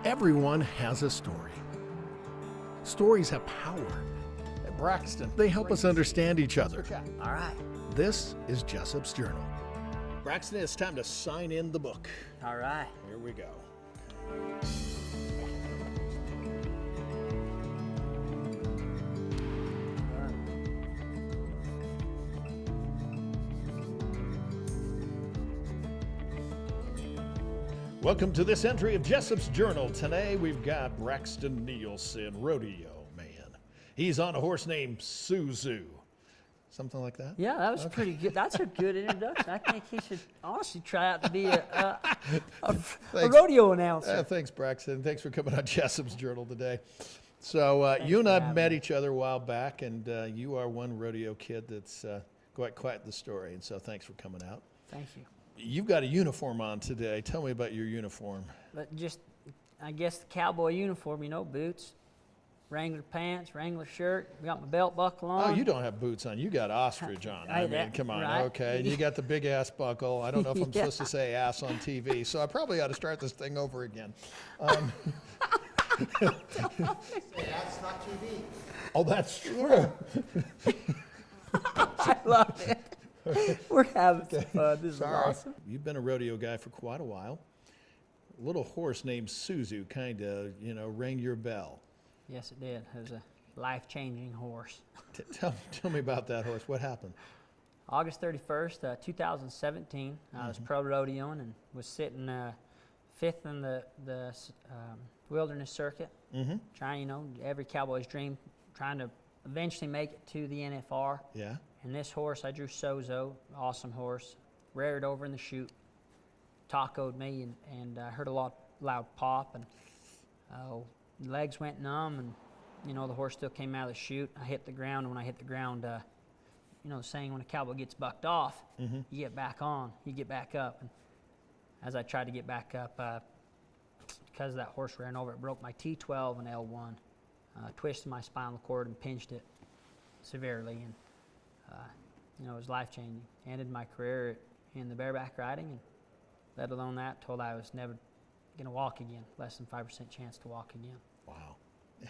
Everyone has a story. Stories have power. Hey, Braxton. They help us understand each other. All right. This is Jessop's Journal. Braxton, it's time to sign in the book. All right. Here we go. Welcome to this entry of Jessop's Journal. Today we've got Braxten Nielsen, Rodeo man. He's on a horse named Suzu. Something like that? Yeah, that was pretty good. That's a good introduction. I think he should honestly try out to be a rodeo announcer. Thanks, Braxton. Thanks for coming on Jessop's Journal today. So you and I met each other a while back, and you are one rodeo kid that's quite the story. And so thanks for coming out. Thank you. You've got a uniform on today. Tell me about your uniform. But just, I guess the cowboy uniform, boots, Wrangler pants, Wrangler shirt. Got my belt buckle on. Oh, you don't have boots on. You got ostrich on. I mean, come on. Right. Okay. And you got the big ass buckle. I don't know if I'm supposed to say ass on TV, so I probably ought to start this thing over again. That's not TV. Oh, that's true. I love it. We're having some fun. This is awesome. You've been a rodeo guy for quite a while. A little horse named Suzu kind of, rang your bell. Yes, it did. It was a life-changing horse. Tell me about that horse. What happened? August 31st, 2017, I was pro rodeoing and was sitting fifth in the wilderness circuit. Trying, every cowboy's dream, trying to eventually make it to the NFR. Yeah. And this horse, I drew Sozo, awesome horse, reared over in the chute, tacoed me, and I heard a loud pop, and legs went numb, and the horse still came out of the chute. I hit the ground, and when I hit the ground, the saying when a cowboy gets bucked off, you get back on, you get back up. And as I tried to get back up, because that horse ran over, it broke my T12 and L1, twisted my spinal cord and pinched it severely, and it was life-changing. Ended my career in the bareback riding, and let alone that, told I was never going to walk again, less than 5% chance to walk again. Wow.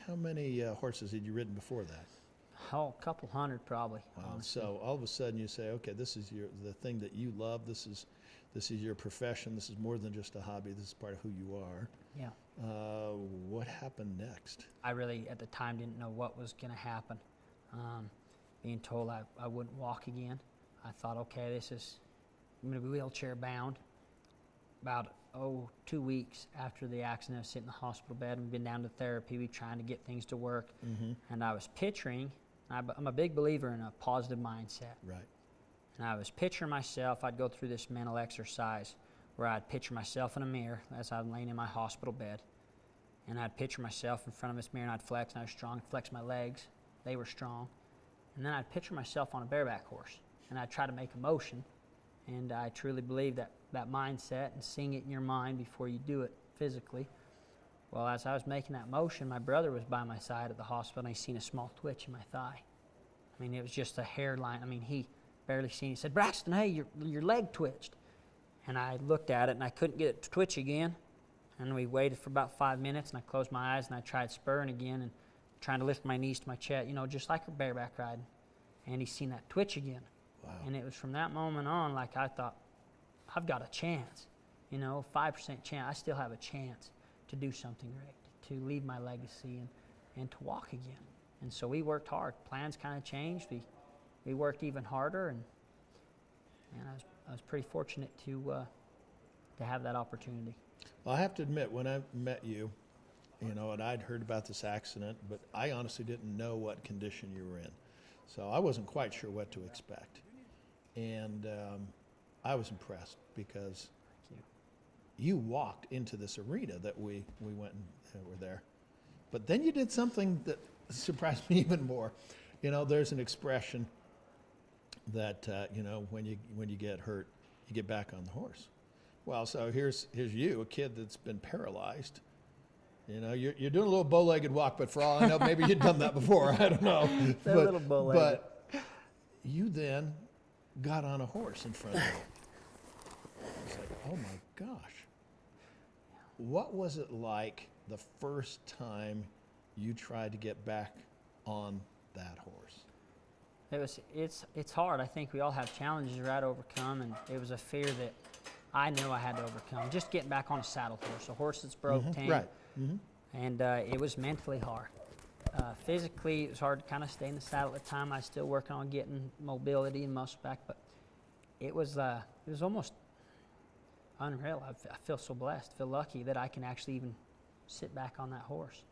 How many horses had you ridden before that? Oh, a couple hundred probably. Wow. So all of a sudden you say, okay, this is the thing that you love. This is your profession. This is more than just a hobby. This is part of who you are. Yeah. What happened next? I really, at the time, didn't know what was going to happen. Being told I wouldn't walk again. I thought, okay, I'm going to be wheelchair bound. About 2 weeks after the accident, I was sitting in the hospital bed and been down to therapy. We trying to get things to work. And I was picturing, I'm a big believer in a positive mindset. Right. And I was picturing myself, I'd go through this mental exercise where I'd picture myself in a mirror as I'm laying in my hospital bed. And I'd picture myself in front of this mirror, and I'd flex, and I was strong. I'd flex my legs. They were strong. And then I'd picture myself on a bareback horse, and I'd try to make a motion. And I truly believe that mindset and seeing it in your mind before you do it physically. Well, as I was making that motion, my brother was by my side at the hospital, and I seen a small twitch in my thigh. I mean, it was just a hairline. I mean, he barely seen it. He said, "Braxton, hey, your leg twitched." And I looked at it, and I couldn't get it to twitch again. And we waited for about 5 minutes, and I closed my eyes, and I tried spurring again and trying to lift my knees to my chest, just like a bareback riding. And he seen that twitch again. Wow. And it was from that moment on, like I thought, I've got a chance, 5% chance. I still have a chance to do something great, to leave my legacy and to walk again. And so we worked hard. Plans kind of changed. We worked even harder, and I was pretty fortunate to have that opportunity. Well, I have to admit, when I met you, and I'd heard about this accident, but I honestly didn't know what condition you were in. So I wasn't quite sure what to expect. And I was impressed because you walked into this arena that we went and were there. But then you did something that surprised me even more. There's an expression that, when you get hurt, you get back on the horse. Well, so here's you, a kid that's been paralyzed. You're doing a little bow-legged walk, but for all I know, maybe you'd done that before. I don't know. A little bow-legged. But you then got on a horse in front of me. It's like, oh my gosh. What was it like the first time you tried to get back on that horse? It's hard. I think we all have challenges we had to overcome, and it was a fear that I knew I had to overcome. Just getting back on a saddle horse, a horse that's broke tame. Right. And it was mentally hard. Physically, it was hard to kind of stay in the saddle at the time. I was still working on getting mobility and muscle back, but it was almost unreal. I feel so blessed, feel lucky that I can actually even sit back on that horse.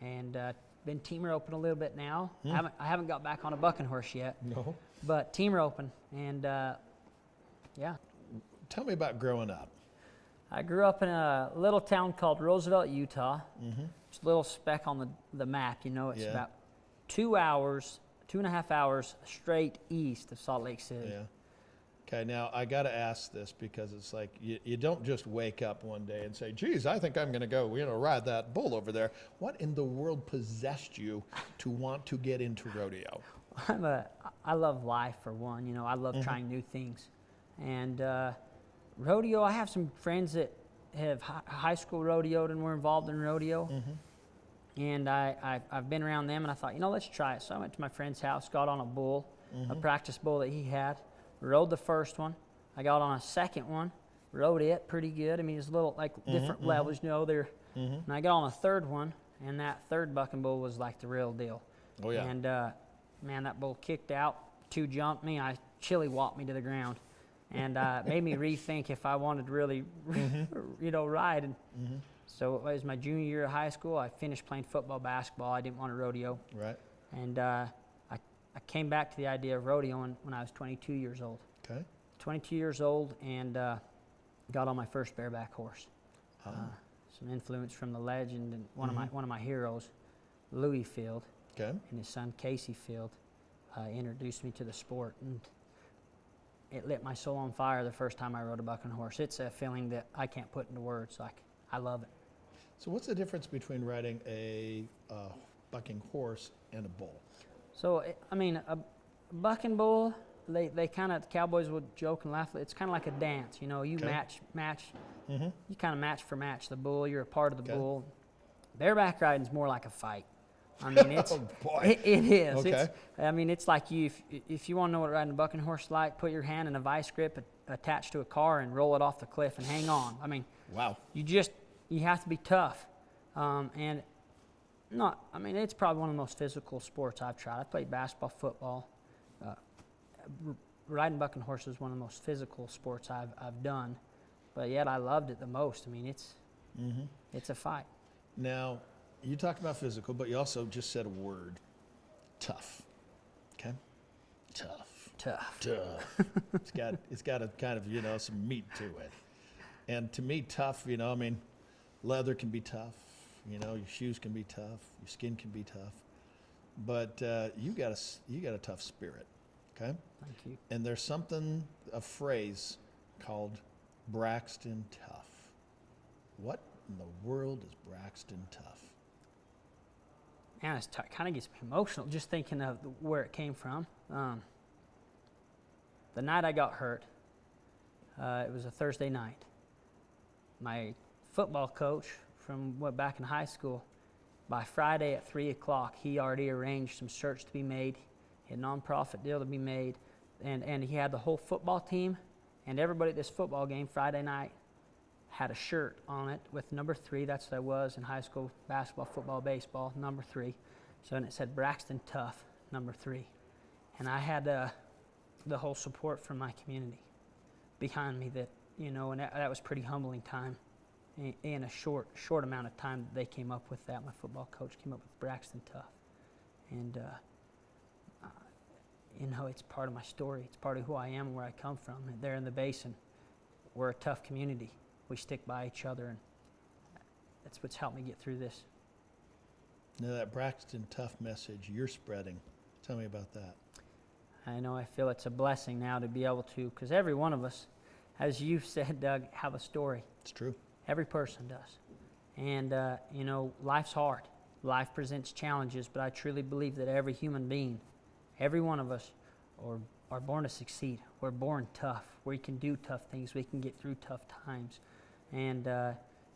And been team roping a little bit now. I haven't got back on a bucking horse yet. No. But team roping, and yeah. Tell me about growing up. I grew up in a little town called Roosevelt, Utah. It's a little speck on the map. You know, it's about 2.5 hours straight east of Salt Lake City. Yeah. Okay, now I got to ask this because it's like you don't just wake up one day and say, geez, I think I'm going to go, ride that bull over there. What in the world possessed you to want to get into rodeo? I love life, for one. I love trying new things. And rodeo, I have some friends that have high school rodeoed and were involved in rodeo. And I've been around them, and I thought, let's try it. So I went to my friend's house, got on a bull, a practice bull that he had. Rode the first one. I got on a second one, rode it pretty good. I mean, it's a little different levels, there. And I got on a third one, and that third bucking bull was like the real deal. Oh yeah. And man, that bull kicked out, 2 jumped me, I chili whopped me to the ground, and made me rethink if I wanted to really, ride. And so it was my junior year of high school. I finished playing football, basketball. I didn't want to rodeo. Right. And I came back to the idea of rodeoing when I was 22 years old. Okay. 22 years old, and got on my first bareback horse. Some influence from the legend and one of my heroes, Louis Field, Okay. and his son Casey Field, introduced me to the sport, and it lit my soul on fire the first time I rode a bucking horse. It's a feeling that I can't put into words. I love it. So what's the difference between riding a bucking horse and a bull? So, a bucking bull, they kind of, the cowboys would joke and laugh. It's kind of like a dance, you Okay. match. You kind of match for match the bull. You're a part of the Okay. bull. Bareback riding's more like a fight. It's, Oh, boy. it is. Okay. It's like if you want to know what riding a bucking horse is like, put your hand in a vice grip attached to a car and roll it off the cliff and hang on. Wow. You have to be tough. It's probably one of the most physical sports I've tried. I played basketball, football. Riding bucking horse is one of the most physical sports I've done, but yet I loved it the most. It's a fight. Now, you talked about physical, but you also just said a word, tough. Okay? Tough. It's got a kind of, some meat to it. And to me, tough, leather can be tough. Your shoes can be tough. Your skin can be tough. But you got a tough spirit, okay? Thank you. And there's a phrase called Braxton Tough. What in the world is Braxton Tough? Man, it kind of gets me emotional just thinking of where it came from. The night I got hurt, it was a Thursday night. My football coach from back in high school, by Friday at 3 o'clock, he already arranged some shirts to be made, a nonprofit deal to be made, and he had the whole football team and everybody at this football game Friday night had a shirt on it with number 3. That's what I was in high school, basketball, football, baseball, number 3. So, and it said Braxton Tough, number 3. And I had the whole support from my community behind me and that was pretty humbling time. In a short amount of time that they came up with that, my football coach came up with Braxton Tough. And, it's part of my story. It's part of who I am and where I come from. And there in the basin, we're a tough community. We stick by each other, and that's what's helped me get through this. Now, that Braxton Tough message you're spreading, tell me about that. I feel it's a blessing now to be able to, because every one of us, as you've said, Doug, have a story. It's true. Every person does. And, life's hard. Life presents challenges, but I truly believe that every human being, every one of us, are born to succeed. We're born tough. We can do tough things. We can get through tough times. And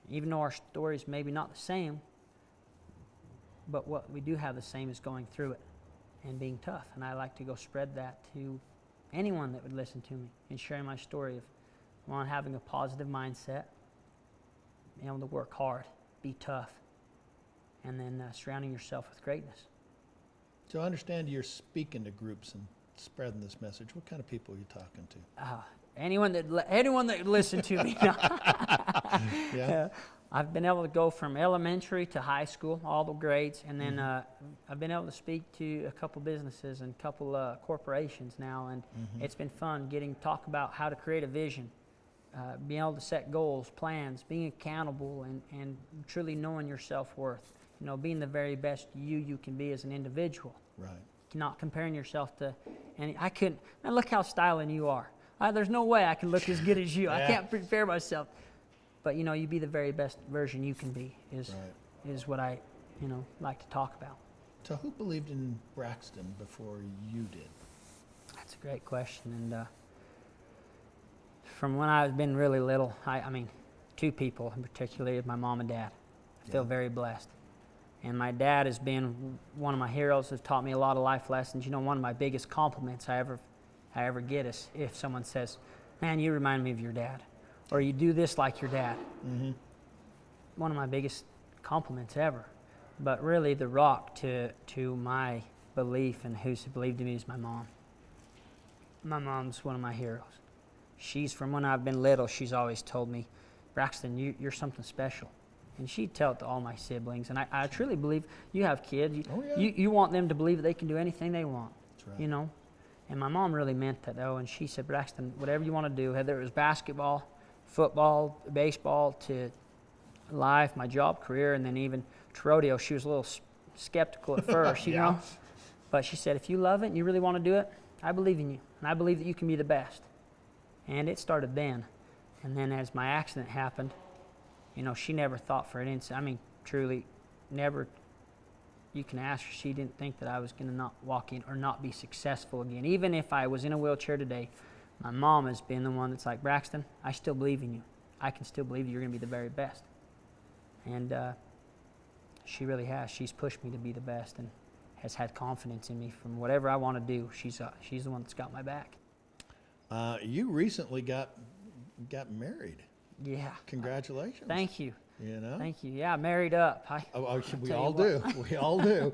even though our stories maybe not the same, but what we do have the same is going through it and being tough. And I like to go spread that to anyone that would listen to me and sharing my story of, one, having a positive mindset, being able to work hard, be tough, and then surrounding yourself with greatness. So I understand you're speaking to groups and spreading this message. What kind of people are you talking to? Anyone that would listen to me. Yeah. I've been able to go from elementary to high school, all the grades, and then I've been able to speak to a couple businesses and a couple corporations now, and it's been fun getting to talk about how to create a vision, being able to set goals, plans, being accountable, and truly knowing your self-worth. You know, being the very best you can be as an individual. Right. Not comparing yourself to, and I couldn't, man, look how styling you are. There's no way I can look as good as you. I can't prepare myself. But, you know, you be the very best version you can be is what I, like to talk about. So who believed in Braxton before you did? That's a great question. And from when I've been really little, I mean, two people in particular, my mom and dad. I feel very blessed. And my dad has been one of my heroes, has taught me a lot of life lessons. You know, one of my biggest compliments I ever get is if someone says, "Man, you remind me of your dad," or "You do this like your dad." One of my biggest compliments ever. But really the rock to my belief and who's believed in me is my mom. My mom's one of my heroes. She's, from when I've been little, she's always told me, "Braxton, you're something special." And she'd tell it to all my siblings. And I truly believe, you have kids, you want them to believe that they can do anything they want. That's right. You know? And my mom really meant that, though. And she said, "Braxton, whatever you want to do, whether it was basketball, football, baseball, to life, my job, career, and then even to rodeo." She was a little skeptical at first, you know? But she said, "If you love it and you really want to do it, I believe in you. And I believe that you can be the best." And it started then. And then as my accident happened, you know, she never thought for an instant, I mean, truly, never, you can ask her, she didn't think that I was going to not walk in or not be successful again. Even if I was in a wheelchair today, my mom has been the one that's like, "Braxton, I still believe in you. I can still believe you're going to be the very best." And she really has. She's pushed me to be the best and has had confidence in me from whatever I want to do. She's the one that's got my back. You recently got married. Yeah. Congratulations. Thank you. You know? Thank you. Yeah, married up. We all do. We all do.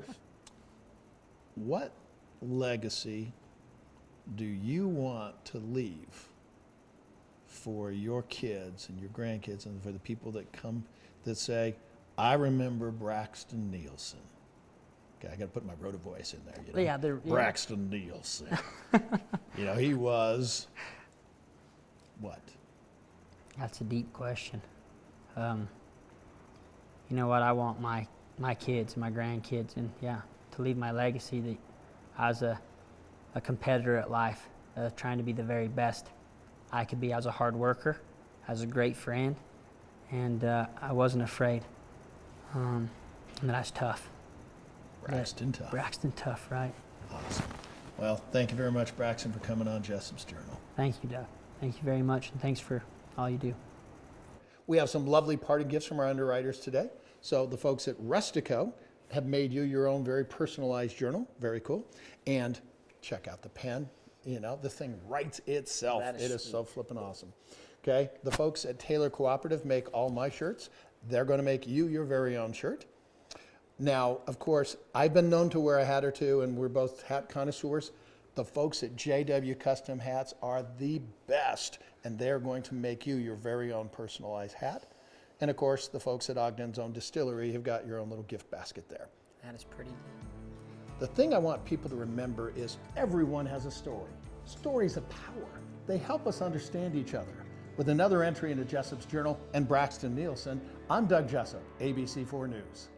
What legacy do you want to leave for your kids and your grandkids and for the people that come that say, "I remember Braxten Nielsen"? Okay, I got to put my Rodeo voice in there. You know? Braxten Nielsen. You know, he was what? That's a deep question. You know what? I want my kids, my grandkids, and to leave my legacy that I was a competitor at life, trying to be the very best I could be. I was a hard worker, I was a great friend, and I wasn't afraid. And that I was tough. Braxton Tough. Braxton Tough, right? Awesome. Well, thank you very much, Braxton, for coming on Jessop's Journal. Thank you, Doug. Thank you very much, and thanks for all you do. We have some lovely party gifts from our underwriters today. So the folks at Rustico have made you your own very personalized journal. Very cool. And check out the pen. You know, the thing writes itself. It is so flippin' awesome. Okay. The folks at Taylor Cooperative make all my shirts. They're going to make you your very own shirt. Now, of course, I've been known to wear a hat or two, and we're both hat connoisseurs. The folks at JW Custom Hats are the best, and they're going to make you your very own personalized hat. And of course, the folks at Ogden's Own Distillery have got your own little gift basket there. That is pretty neat. The thing I want people to remember is everyone has a story. Stories of power. They help us understand each other. With another entry into Jessop's Journal and Braxten Nielsen, I'm Doug Jessop, ABC4 News.